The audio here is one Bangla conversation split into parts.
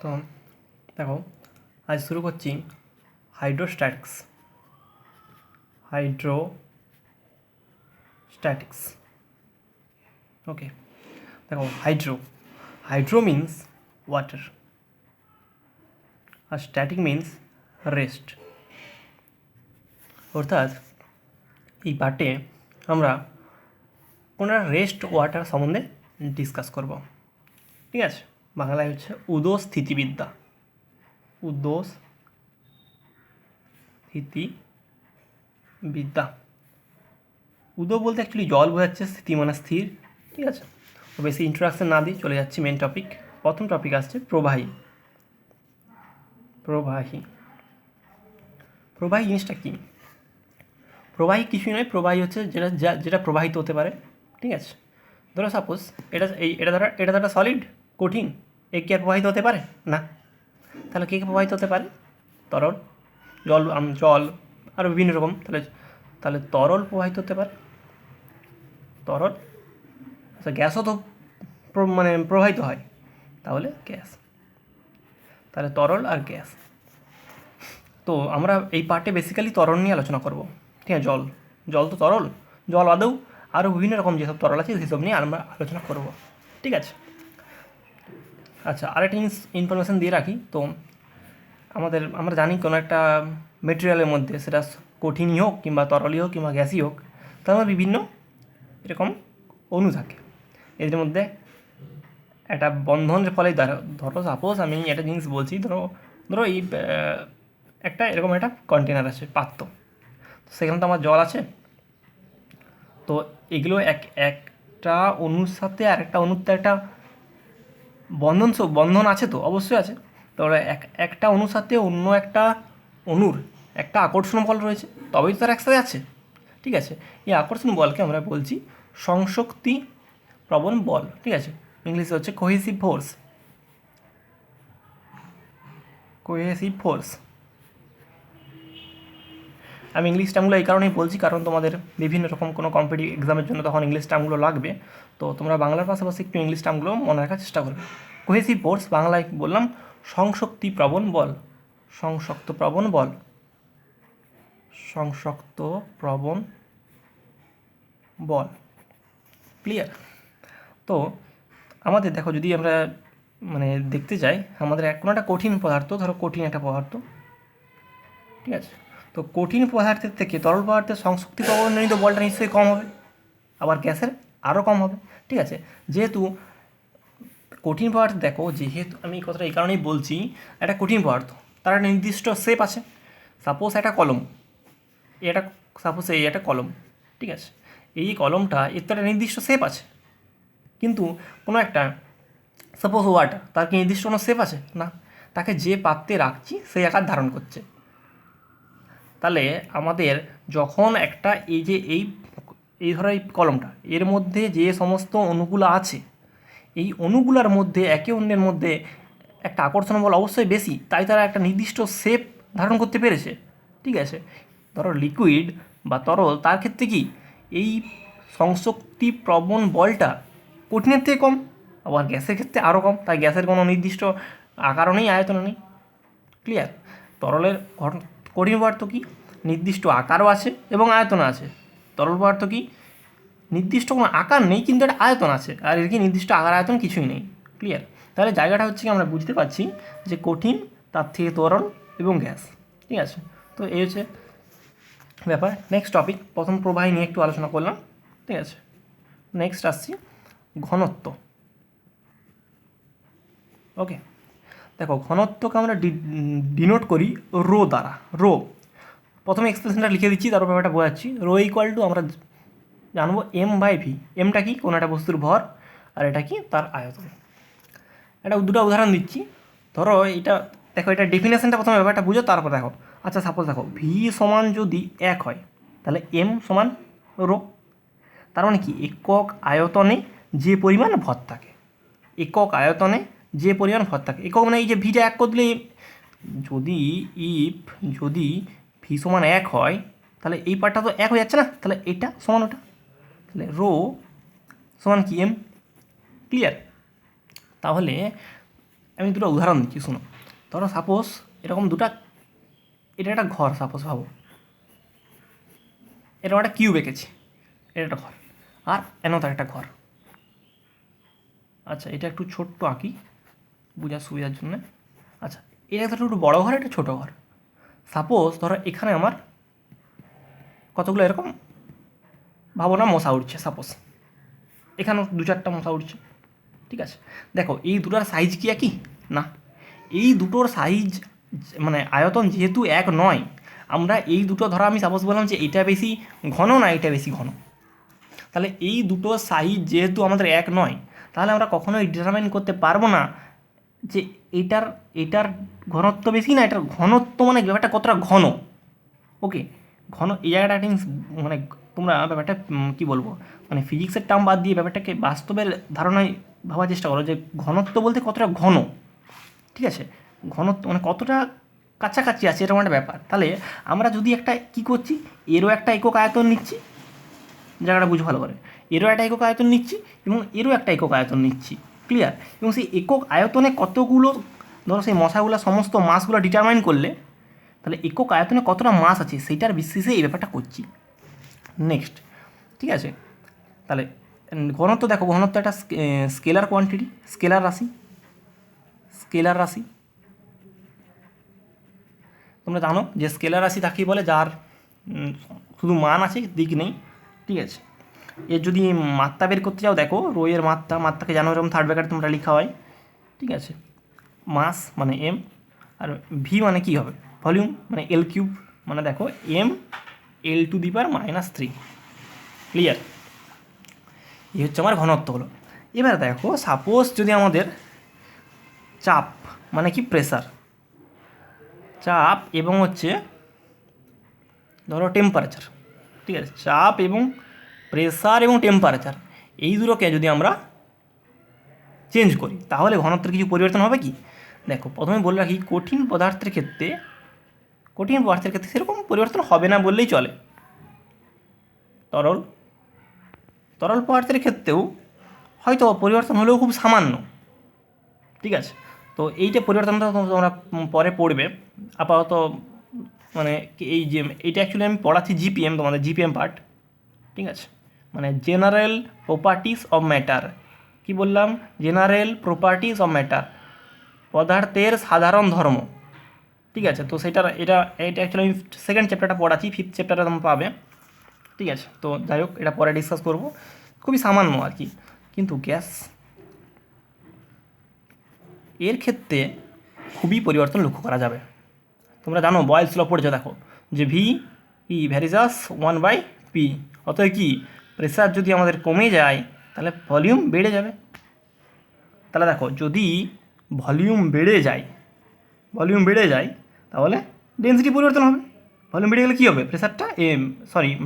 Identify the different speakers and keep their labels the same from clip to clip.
Speaker 1: তো দেখো আজ শুরু করছি হাইড্রোস্ট্যাটিক্স। ওকে, দেখো হাইড্রো মিন্স ওয়াটার আর স্ট্যাটিক মিন্স রেস্ট। অর্থাৎ এই পার্টে আমরা কোনো রেস্ট ওয়াটার সম্বন্ধে ডিসকাস করব। ঠিক আছে, বাংলায় হচ্ছে উদো স্থিতিবিদ্যা। উদো বলতে অ্যাকচুয়ালি জল বোঝাচ্ছে, স্থিতি মানে স্থির। ঠিক আছে, তো বেশি ইন্ট্রোডাকশন না দিয়ে চলে যাচ্ছি মেন টপিক। প্রথম টপিক আসছে প্রবাহী। প্রবাহী জিনিসটা কী? প্রবাহী কিছুই নয়, প্রবাহী হচ্ছে যেটা প্রবাহিত হতে পারে। ঠিক আছে, ধরো সাপোজ এটা একটা সলিড, কঠিন, এ কি আর প্রবাহিত হতে পারে না? তাহলে কে প্রবাহিত হতে পারে? তরল, জল আরও বিভিন্ন রকম। তাহলে তরল প্রবাহিত হতে পারে। তরল, আচ্ছা গ্যাসও তো প্রবাহিত হয়, তাহলে গ্যাস। তাহলে তরল আর গ্যাস। তো আমরা এই পার্টে বেসিক্যালি তরল নিয়ে আলোচনা করব। ঠিক আছে, জল তো তরল, জল আদৌ আরও বিভিন্ন রকম যেসব তরল আছে সেসব নিয়ে আমরা আলোচনা করব। ঠিক আছে, আচ্ছা আরেকটা জিনিস ইনফরমেশান দিয়ে রাখি। তো আমরা জানি কোনো একটা মেটেরিয়ালের মধ্যে, সেটা কঠিনই হোক কিংবা তরলই হোক কিংবা গ্যাসই হোক, তার মধ্যে বিভিন্ন এরকম অণু থাকে। এদের মধ্যে একটা বন্ধনের ফলে ধরো সাপোজ আমি একটা জিনিস বলছি, ধরো এই এরকম একটা কন্টেনার আছে, পাত্র, সেখানে তো আমার জল আছে। তো এগুলো একটা অণুর সাথে আর একটা অণুর তো একটা বন্ধন আছে, তো অবশ্যই আছে। তো একটা অণুর সাথে অন্য একটা অণুর একটা আকর্ষণ বল রয়েছে, তবেই তো তার একসাথে আছে। ঠিক আছে, এই আকর্ষণ বলকে আমরা বলছি সংশক্তি প্রবণ বল। ঠিক আছে, ইংলিশে হচ্ছে কোহেসিভ ফোর্স। আমি ইংলিশ টার্মগুলো এই কারণেই বলছি, কারণ তোমাদের বিভিন্ন রকম কোনো কম্পিটিটিভ এক্সামের জন্য তখন ইংলিশ টার্মগুলো লাগবে। তো তোমরা বাংলার পাশাপাশি একটু ইংলিশ টার্মগুলো মনে রাখার চেষ্টা করবে। কোহেসিভ ফোর্স, বাংলায় বললাম সংশক্তি প্রবণ বল। সংশক্ত প্রবণ বল। ক্লিয়ার? তো আমাদের দেখো, যদি আমরা দেখতে যাই, আমাদের কোনো একটা কঠিন পদার্থ, ধরো কঠিন একটা পদার্থ, ঠিক আছে, তো কঠিন পদার্থের থেকে তরল পদার্থের সংশক্তি প্রবণজনিত বলটা নিশ্চয়ই কম হবে, আবার গ্যাসের আরও কম হবে। ঠিক আছে, যেহেতু কঠিন পদার্থ, যেহেতু আমি এই কথাটা এই কারণেই বলছি, একটা কঠিন পদার্থ তার একটা নির্দিষ্ট শেপ আছে। সাপোজ একটা কলম, এই একটা কলম, ঠিক আছে, এই কলমটা এর তো একটা নির্দিষ্ট শেপ আছে। কিন্তু কোনো একটা সাপোজ ওয়াটার, তার কি নির্দিষ্ট কোনো শেপ আছে? না, তাকে যে পাত্রে রাখছি সেই আকার ধারণ করছে। তাহলে আমাদের যখন একটা এই ধরো এই কলমটা, এর মধ্যে যে সমস্ত অণুগুলো আছে, এই অণুগুলোর মধ্যে একে অন্যের মধ্যে একটা আকর্ষণ বল অবশ্যই বেশি, তাই তারা একটা নির্দিষ্ট শেপ ধারণ করতে পেরেছে। ঠিক আছে, ধরো লিকুইড বা তরল, তার ক্ষেত্রে কি এই সংশক্তি প্রবণ বলটা কঠিনের থেকে কম, আবার গ্যাসের ক্ষেত্রে আরও কম। তাই গ্যাসের কোনো নির্দিষ্ট আকারও নেই, আয়তনও নেই। ক্লিয়ার? তরলের কঠিন পদার্থ কি নির্দিষ্ট আকারও আছে এবং আয়তনও আছে। তরল পদার্থ কি নির্দিষ্ট কোনো আকার নেই কিন্তু একটা আয়তন আছে, আর এর কি নির্দিষ্ট আকার আয়তন কিছুই নেই। ক্লিয়ার? তাহলে জায়গাটা হচ্ছে কি আমরা বুঝতে পারছি যে কঠিন, তার থেকে তরল এবং গ্যাস। ঠিক আছে, তো এই হচ্ছে ব্যাপার। নেক্সট টপিক, প্রথম প্রবাহী নিয়ে একটু আলোচনা করলাম। ঠিক আছে, নেক্সট আসছি ঘনত্ব। ওকে, দেখো ঘনত্বকে আমরা ডিনোট করি রো দ্বারা। প্রথমে এক্সপ্রেশনটা লিখে দিচ্ছি, তারপর ব্যাপারটা বোঝাচ্ছি। ইকুয়াল টু আমরা জানবো m/v। এমটা কি? কোনো একটা বস্তুর ভর, আর এটা কি? তার আয়তন। দুটো উদাহরণ দিচ্ছি। ধরো এটা ডেফিনেশনটা প্রথমে ব্যাপারটা বুঝো, তারপর দেখো। আচ্ছা সাপোজ দেখো v সমান যদি 1 হয়, তাহলে m সমান রো। তার মানে কি? একক আয়তনে যে পরিমাণ ভর থাকে, একক মানে এই যে ভিটা 1 করে দিলে, যদি v সমান 1 হয়, তাহলে এই পার্টটা তো 1 হয়ে যাচ্ছে না, তাহলে এটা সমান ওটা, তাহলে রো সমান কি m। ক্লিয়ার? তাহলে আমি দুটো উদাহরণ দিচ্ছি, শুনো। ধরো সাপোজ এরকম দুটা, এটা একটা ঘর, সাপোজ ভাবো এরকম একটা কিউব এঁকেছি, এটা একটা ঘর, আর এনতার একটা ঘর। আচ্ছা, এটা একটু ছোট্ট আঁকি বোঝার সুবিধার জন্য। আচ্ছা, এটা একটু বড় ঘর, এটা ছোটো ঘর। সাপোজ ধরো এখানে আমার কতগুলো এরকম ভাবো না মশা উঠছে, সাপোজ এখানেও 2-4টা মশা উঠছে, ঠিক আছে। দেখো এই দুটোর সাইজ কি একই? না, এই দুটোর সাইজ মানে আয়তন যেহেতু এক নয়, আমরা এই দুটো ধরো আমি সাপোজ বললাম যে এটা বেশি ঘন না এটা বেশি ঘন, তাহলে এই দুটো সাইজ যেহেতু আমাদের এক নয়, তাহলে আমরা কখনোই ডিটারমাইন করতে পারবো না যে এটার ঘনত্ব বেশি না এটার ঘনত্ব, মানে ব্যাপারটা কতটা ঘন। ওকে, ঘন এই জায়গাটা একটা মানে তোমরা ব্যাপারটা কী বলবো, মানে ফিজিক্সের টার্ম বাদ দিয়ে ব্যাপারটাকে বাস্তবের ধারণায় ভাবার চেষ্টা করো যে ঘনত্ব বলতে কতটা ঘন, ঠিক আছে। ঘনত্ব মানে কতটা কাছাকাছি আছে, এরকম একটা ব্যাপার। তাহলে আমরা যদি একটা কী করছি, এরও একটা একক আয়তন নিচ্ছি, জায়গাটা বুঝ ভালো করে, এরও একটা একক আয়তন নিচ্ছি এবং এরও একটা একক আয়তন নিচ্ছি, ক্লিয়ার। এবং সেই একক আয়তনে কতগুলো, ধরো সেই মশাগুলো সমস্ত মাসগুলো ডিটারমাইন করলে তাহলে একক আয়তনে কতটা মাস আছে সেইটার বিশেষে এই ব্যাপারটা করছি। নেক্সট, ঠিক আছে। তাহলে ঘনত্ব দেখো, ঘনত্ব একটা স্কেলার কোয়ান্টিটি, স্কেলার রাশি। তোমরা জানো যে স্কেলার রাশি তাকেই বলে যার শুধু মান আছে, দিক নেই, ঠিক আছে। এর যদি মাত্রা বের করতে চাও, দেখো রো এর মাত্রাকে জানো এরকম থার্ড ব্র্যাকেটে তোমরা লেখা হয়, ঠিক আছে। মাস মানে এম, আর ভি মানে কী হবে, ভলিউম মানে এল কিউব, মানে দেখো এম L⁻³ ক্লিয়ার। এই হচ্ছে আমার ঘনত্ব হলো। এবার দেখো সাপোজ যদি আমাদের চাপ মানে কি প্রেসার, চাপ এবং হচ্ছে ধরো টেম্পারেচার, ঠিক আছে, চাপ এবং প্রেসার এবং টেম্পারেচার এই দুটোকে যদি আমরা চেঞ্জ করি তাহলে ঘনত্বের কিছু পরিবর্তন হবে কি? দেখো প্রথমে বলে রাখি, কঠিন পদার্থের ক্ষেত্রে সেরকম পরিবর্তন হবে না বললেই চলে। তরল পদার্থের ক্ষেত্রেও হয়তো পরিবর্তন হলেও খুব সামান্য, ঠিক আছে। তো এইটা পরিবর্তনটা তোমরা পরে পড়বে। আপাতত মানে এই যে এইটা অ্যাকচুয়ালি আমি পড়াচ্ছি জিপিএম, তোমাদের জিপিএম পার্ট, ঠিক আছে। মানে জেনারেল প্রপার্টিস অফ ম্যাটার, কি বললাম, জেনারেল প্রপার্টিস অফ ম্যাটার, পদার্থের সাধারণ ধর্ম, ঠিক আছে। তো এটা অ্যাকচুয়ালি আমি সেকেন্ড চ্যাপ্টারটা পড়াচ্ছি, 5th চ্যাপ্টারটা তোমরা পাবে, ঠিক আছে। তো যাই হোক, এটা পরে ডিসকাস করবো, খুবই সামান্য আর কি। কিন্তু গ্যাস এর ক্ষেত্রে খুবই পরিবর্তন লক্ষ্য করা যাবে। তোমরা জানো বয়েলস ল পড়েছো, দেখো যে ভি ই ভ্যারিজাস 1/p, অতএব কি প্রেসার যদি আমাদের কমে যায় তাহলে ভলিউম বেড়ে যাবে। তাহলে দেখো যদি ভলিউম বেড়ে যায় তাহলে ডেন্সিটি পরিবর্তন হবে। ভলিউম বেড়ে গেলে কী হবে, প্রেসারটা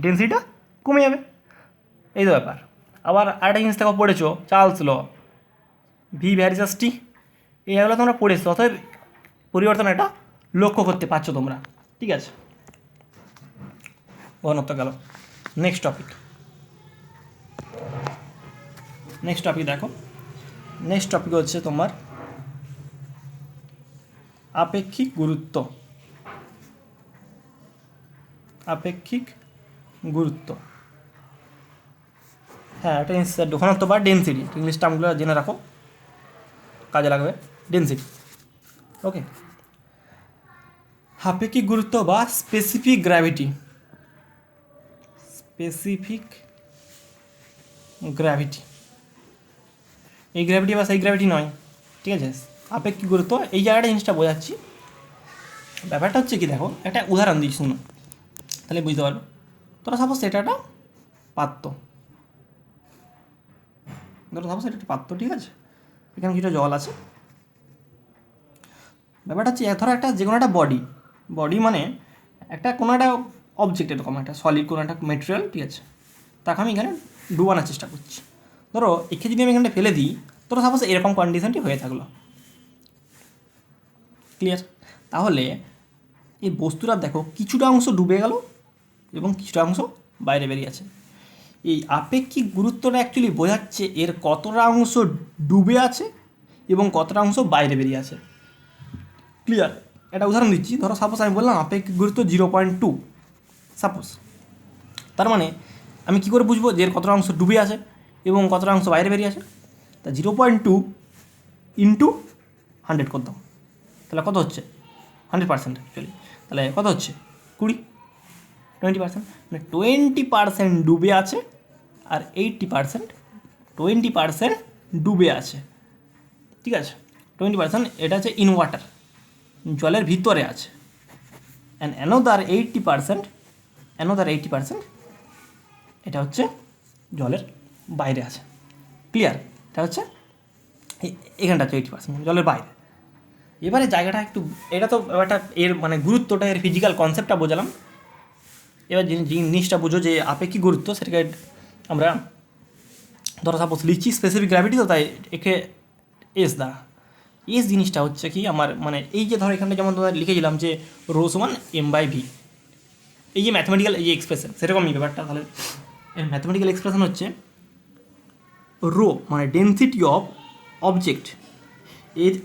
Speaker 1: ডেন্সিটিটা কমে যাবে, এই তো ব্যাপার। আবার আরেকটা জিনিস দেখো পড়েছো চার্লস ল, ভি ভ্যারিজাস টি, এইগুলো তোমরা পড়েছো, অতএব পরিবর্তন এটা লক্ষ্য করতে পারছো তোমরা, ঠিক আছে। ঘনত্ব গেল। নেক্সট টপিক দেখো, নেক্সট টপিক হচ্ছে তোমার আপেক্ষিক গুরুত্ব। হ্যাঁ, এটা ঘনত্ব বা ডেন্সিটি, ইংলিশ টার্মগুলো জেনে রাখো, কাজে লাগবে। ডেন্সিটি, ওকে। আপেক্ষিক গুরুত্ব বা স্পেসিফিক গ্র্যাভিটি, এই গ্র্যাভিটি বা সেই গ্র্যাভিটি নয়, ঠিক আছে। আপেক্ষিক গুরুত্ব এই জায়গাটা জিনিসটা বোঝাচ্ছি। ব্যাপারটা হচ্ছে কি, দেখো একটা উদাহরণ দিই, শুনো তাহলে বুঝতে পারবে। তোরা সাপোজ এটা একটা পাত্র, ঠিক আছে, এখানে কিছুটা জল আছে। ব্যাপারটা হচ্ছে ধরো একটা যে কোনো একটা বডি মানে একটা কোনো একটা অবজেক্ট, এরকম একটা সলিড কোনো একটা মেটেরিয়াল, ঠিক আছে, তাকে আমি এখানে ডুবানোর চেষ্টা করছি। ধরো একে যদি আমি এখানে ফেলে দিই, ধরো সাপোজ এরকম কন্ডিশনটি হয়ে থাকলো, ক্লিয়ার। তাহলে এই বস্তুটা দেখো কিছুটা অংশ ডুবে গেল এবং কিছুটা অংশ বাইরে বেরিয়ে আছে। এই আপেক্ষিক গুরুত্বটা অ্যাকচুয়ালি বোঝাচ্ছে এর কতটা অংশ ডুবে আছে এবং কতটা অংশ বাইরে বেরিয়ে আছে। ক্লিয়ার? একটা উদাহরণ দিচ্ছি, ধরো সাপোজ আমি বললাম আপেক্ষিক গুরুত্ব 0.2 সাপোজ। তার মানে আমি কী করে বুঝবো যে এর কতটা অংশ ডুবে আছে এবং কতটা অংশ বাইরে বেরিয়ে আছে? তা 0.2 ইন্টু 100 কত, তাহলে কত হচ্ছে? 100% অ্যাকচুয়ালি, তাহলে কত হচ্ছে? 20% মানে 20% ডুবে আছে আর 20% ডুবে আছে। ঠিক আছে, 20% এটা হচ্ছে ইন ওয়াটার, জলের ভিতরে আছে। অ্যান্ড অ্যানোদার 80% এটা হচ্ছে জলের বাইরে আছে। ক্লিয়ার? এটা হচ্ছে এখানটা হচ্ছে 80% জলের বাইরে। এবারে জায়গাটা একটু, এটা তো ব্যাপারটা এর মানে গুরুত্বটা, এর ফিজিক্যাল কনসেপ্টটা বোঝালাম। এবার জিনিসটা বুঝো যে আপেক্ষিক গুরুত্ব, সেটাকে আমরা ধরো সাপোজ লিখছি স্পেসিফিক গ্র্যাভিটি, তো তাই একে এস দ্বারা। এস জিনিসটা হচ্ছে কি আমার মানে এই যে ধরো এখানটা যেমন তোমাদের লিখেছিলাম যে রো সমান m/v, এই যে ম্যাথমেটিক্যাল এই যে এক্সপ্রেশন, সেরকমই ব্যাপারটা। তাহলে এর ম্যাথমেটিক্যাল এক্সপ্রেশন হচ্ছে রো মানে ডেনসিটি অফ অবজেক্ট,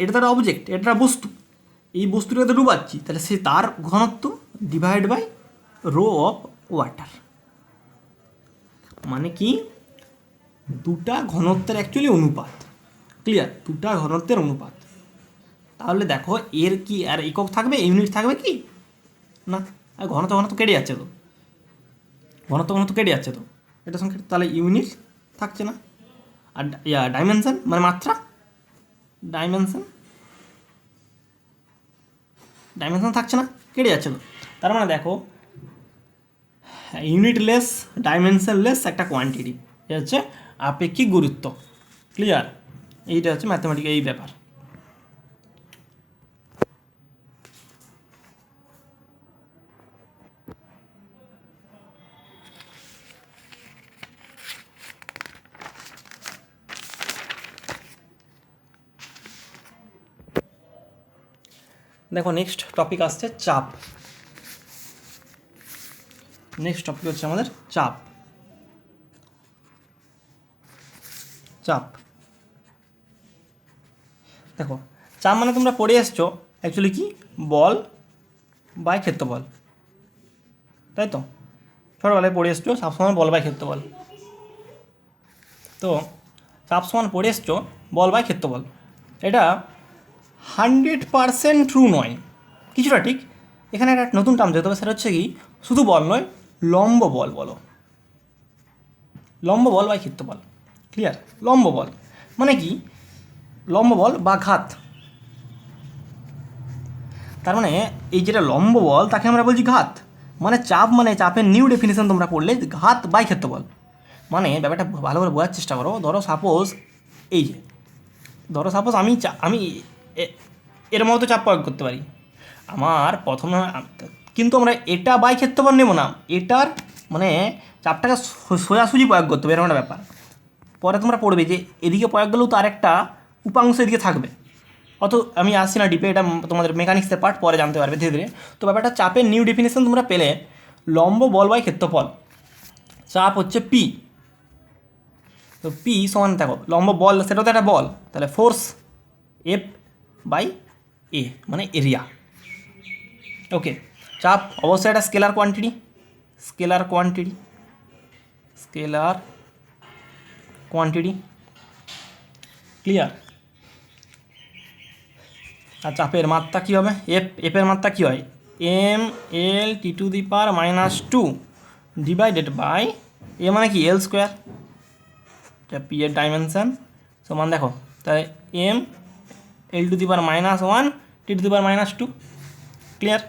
Speaker 1: এটা তো একটা অবজেক্ট, এটা একটা বস্তু, এই বস্তুটাকে তো ডুবাচ্ছি, তাহলে সে তার ঘনত্ব divide by rho of water. মানে কি, দুটা ঘনত্বের অ্যাকচুয়ালি অনুপাত। ক্লিয়ার? দুটা ঘনত্বের অনুপাত। তাহলে দেখো এর কি আর একক থাকবে, ইউনিট থাকবে কি না? আর ঘনত্ব কেটে যাচ্ছে তো, ঘনত্ব কেটে যাচ্ছে তো এটার সঙ্গে, তাহলে ইউনিট থাকছে না। আর ডাইমেনশন মানে মাত্রা, ডাইমেনশন থাকছে না, কেটে যাচ্ছে তো। তার মানে দেখো ইউনিটলেস ডাইমেনশনলেস একটা কোয়ান্টিটি, এটা হচ্ছে আপেক্ষিক গুরুত্ব। ক্লিয়ার? এইটা হচ্ছে ম্যাথমেটিক্যাল এই ব্যাপার। দেখো নেক্সট টপিক আসছে চাপ। নেক্সট টপিক হচ্ছে আমাদের চাপ। দেখো চাপ মানে তোমরা পড়ে এসছো অ্যাকচুয়ালি কি, বল বাই ক্ষেত্রফল, তাই তো? ছোটোবেলায় পড়ে এসছো চাপ সমান বল বাই ক্ষেত্রফল। তো চাপ সমান পড়ে এসছো বল বাই ক্ষেত্রফল, এটা 100% ট্রু নয়, কিছুটা ঠিক। এখানে একটা নতুন টার্ম যেতে হবে, সেটা হচ্ছে কি শুধু বল নয়, লম্ব বল বলো, লম্ব বল বাই ক্ষেত্রফল। ক্লিয়ার? লম্ব বল মানে কি, লম্ব বল বা ঘাত। তার মানে এই যেটা লম্ব বল তাকে আমরা বলছি ঘাত। মানে চাপ মানে চাপের নিউ ডেফিনেশন তোমরা পড়লে ঘাত বাই ক্ষেত্রফল। মানে ব্যাপারটা ভালো করে বোঝার চেষ্টা করো। ধরো সাপোজ এই যে, ধরো সাপোজ আমি এর মতো চাপ প্রয়োগ করতে পারি। আমার প্রথমে কিন্তু আমরা এটা বাই ক্ষেত্রফল নেব না, এটার মানে চাপটাকে সোজাসুজি প্রয়োগ করতে হবে, এরকম একটা ব্যাপার। পরে তোমরা পড়বে যে এদিকে প্রয়োগ গেলেও তো আরেকটা উপাংশ এদিকে থাকবে। অত আমি আসছি না ডিপে, এটা তোমাদের মেকানিক্সের পার্ট, পরে জানতে পারবে ধীরে ধীরে। তো ব্যাপারটা চাপের নিউ ডেফিনেশন তোমরা পেলে, লম্ব বল বাই ক্ষেত্রফল, চাপ হচ্ছে পি। তো পি সমান দেখো লম্ব বল, সেটাও তো একটা বল, তাহলে ফোর্স এফ বাই এ মানে এরিয়া। ওকে, চাপ অবশ্যই একটা স্কেলার কোয়ান্টিটি, ক্লিয়ার? আর চাপের মাত্রা কী হবে, এফের মাত্রা কী হয়, m/L(T⁻²) ডিভাইডেড বাই এ মানে কি এল স্কোয়ার, পি এর ডাইমেনশান সমান দেখো তাই m(L(1) T⁻²). ক্লিয়ার?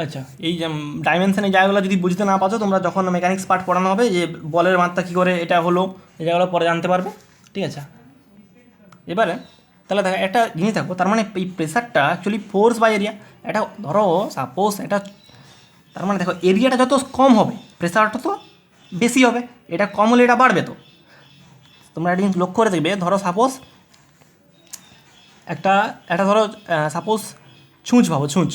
Speaker 1: আচ্ছা, এই যে ডাইমেনশান এই জায়গাগুলো যদি বুঝতে না পারছো, তোমরা যখন মেকানিক্স পার্ট পড়ানো হবে যে বলের মাত্রা কী করে এটা হলো, এই জায়গাগুলো পরে জানতে পারবে। ঠিক আছে, এবারে তাহলে দেখো একটা জিনিস দেখো, তার মানে এই প্রেশারটা অ্যাকচুয়ালি ফোর্স বাই এরিয়া। এটা ধরো সাপোজ এটা, তার মানে দেখো এরিয়াটা যত কম হবে প্রেশারটা তো বেশি হবে, এটা কম হলে এটা বাড়বে। তো তোমরা একটা জিনিস লক্ষ্য করে দেখবে, ধরো সাপোজ একটা ধরো সাপোজ ছুঁচ ভাবো, ছুঁচ